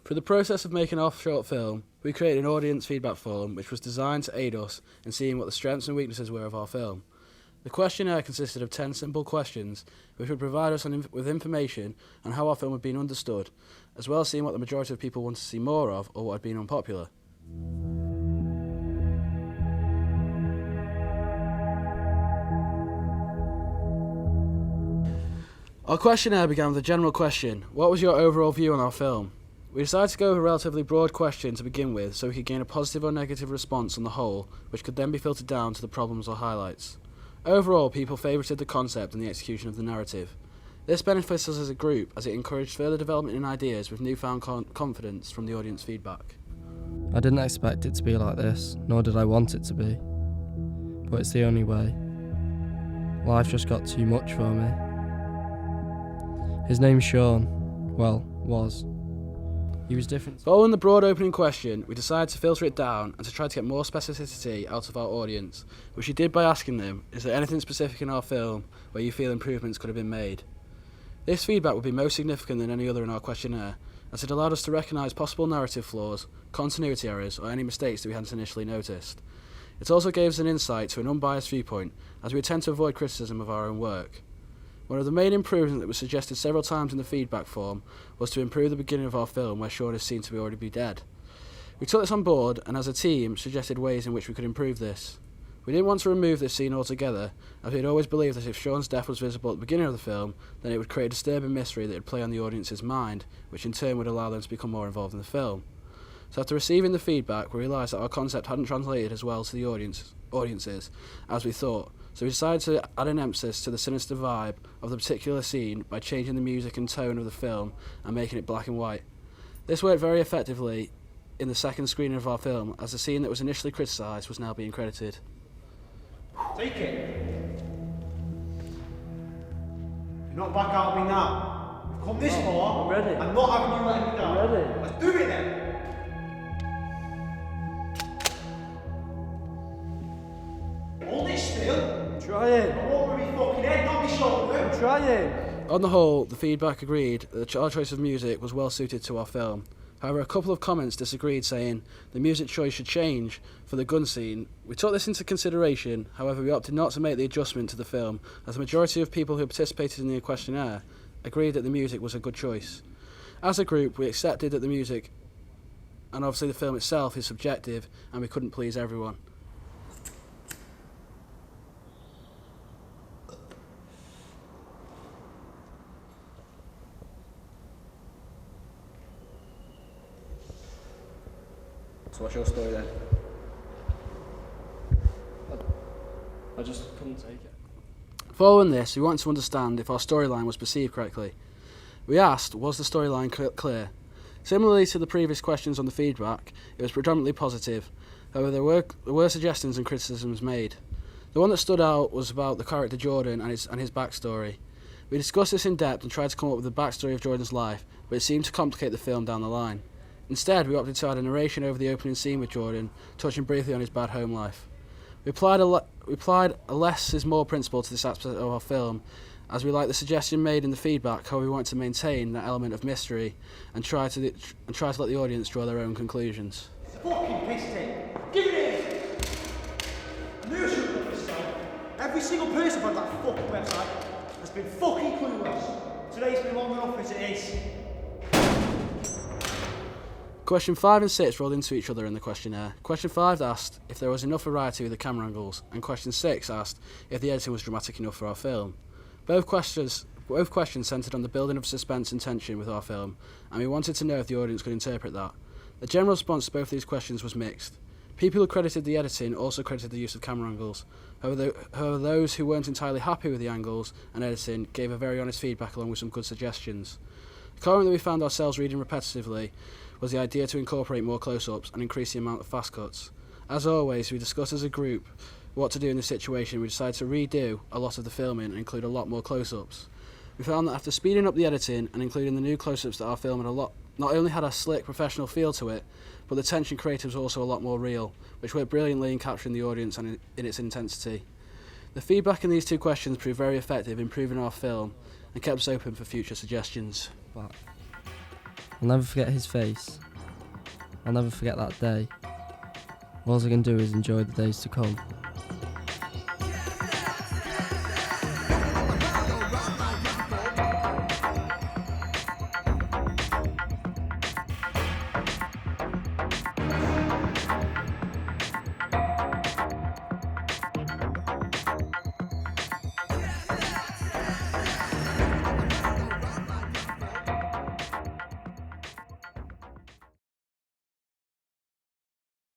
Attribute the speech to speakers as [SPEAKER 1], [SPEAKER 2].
[SPEAKER 1] Through the process of making our short film, we created an audience feedback form which was designed to aid us in seeing what the strengths and weaknesses were of our film. The questionnaire consisted of 10 simple questions which would provide us with information on how our film had been understood, as well as seeing what the majority of people wanted to see more of or what had been unpopular. Our questionnaire began with a general question: what was your overall view on our film? We decided to go with a relatively broad question to begin with so we could gain a positive or negative response on the whole, which could then be filtered down to the problems or highlights. Overall, people favourited the concept and the execution of the narrative. This benefits us as a group as it encouraged further development in ideas with newfound confidence from the audience feedback.
[SPEAKER 2] I didn't expect it to be like this, nor did I want it to be. But it's the only way. Life just got too much for me. His name's Sean. Well, was. He was different.
[SPEAKER 1] Following the broad opening question, we decided to filter it down and to try to get more specificity out of our audience, which we did by asking them, is there anything specific in our film where you feel improvements could have been made? This feedback would be most significant than any other in our questionnaire, as it allowed us to recognise possible narrative flaws, continuity errors, or any mistakes that we hadn't initially noticed. It also gave us an insight to an unbiased viewpoint, as we tend to avoid criticism of our own work. One of the main improvements that was suggested several times in the feedback form was to improve the beginning of our film where Sean is seen to already be dead. We took this on board and as a team suggested ways in which we could improve this. We didn't want to remove this scene altogether, as we had always believed that if Sean's death was visible at the beginning of the film, then it would create a disturbing mystery that would play on the audience's mind, which in turn would allow them to become more involved in the film. So after receiving the feedback, we realised that our concept hadn't translated as well to the audiences as we thought, so we decided to add an emphasis to the sinister vibe of the particular scene by changing the music and tone of the film and making it black and white. This worked very effectively in the second screening of our film, as the scene that was initially criticised was now being credited.
[SPEAKER 3] Take it. You're not back out of me now. You've come this far.
[SPEAKER 1] I'm ready.
[SPEAKER 3] I'm not having you let me down.
[SPEAKER 1] I'm ready.
[SPEAKER 3] Let's do it then. Hold it still.
[SPEAKER 1] Trying.
[SPEAKER 3] I want with me fucking head, not me shoulder.
[SPEAKER 1] Trying. On the whole, the feedback agreed that our choice of music was well suited to our film. However, a couple of comments disagreed, saying the music choice should change for the gun scene. We took this into consideration, however we opted not to make the adjustment to the film, as the majority of people who participated in the questionnaire agreed that the music was a good choice. As a group, we accepted that the music, and obviously the film itself, is subjective, and we couldn't please everyone. So what's your story then?
[SPEAKER 2] I just couldn't take it.
[SPEAKER 1] Following this, we wanted to understand if our storyline was perceived correctly. We asked, was the storyline clear? Similarly to the previous questions on the feedback, it was predominantly positive. However, there were suggestions and criticisms made. The one that stood out was about the character Jordan and his backstory. We discussed this in depth and tried to come up with the backstory of Jordan's life, but it seemed to complicate the film down the line. Instead, we opted to add a narration over the opening scene with Jordan, touching briefly on his bad home life. We applied a less is more principle to this aspect of our film, as we like the suggestion made in the feedback how we want to maintain that element of mystery and try to let the audience draw their own conclusions.
[SPEAKER 3] It's a fucking piss take. Give it here. I knew I should have done this song. Every single person on that fucking website has been fucking clueless. Today's been long enough as it is.
[SPEAKER 1] Question 5 and 6 rolled into each other in the questionnaire. Question 5 asked if there was enough variety with the camera angles, and question 6 asked if the editing was dramatic enough for our film. Both questions centred on the building of suspense and tension with our film, and we wanted to know if the audience could interpret that. The general response to both these questions was mixed. People who credited the editing also credited the use of camera angles. However, those who weren't entirely happy with the angles and editing gave a very honest feedback along with some good suggestions. The comment that we found ourselves reading repetitively was the idea to incorporate more close-ups and increase the amount of fast cuts. As always, we discussed as a group what to do in this situation. We decided to redo a lot of the filming and include a lot more close-ups. We found that after speeding up the editing and including the new close-ups that our film had not only had a slick professional feel to it, but the tension created was also a lot more real, which worked brilliantly in capturing the audience and in its intensity. The feedback in these two questions proved very effective in improving our film and kept us open for future suggestions.
[SPEAKER 2] But I'll never forget his face. I'll never forget that day. All I can do is enjoy the days to come.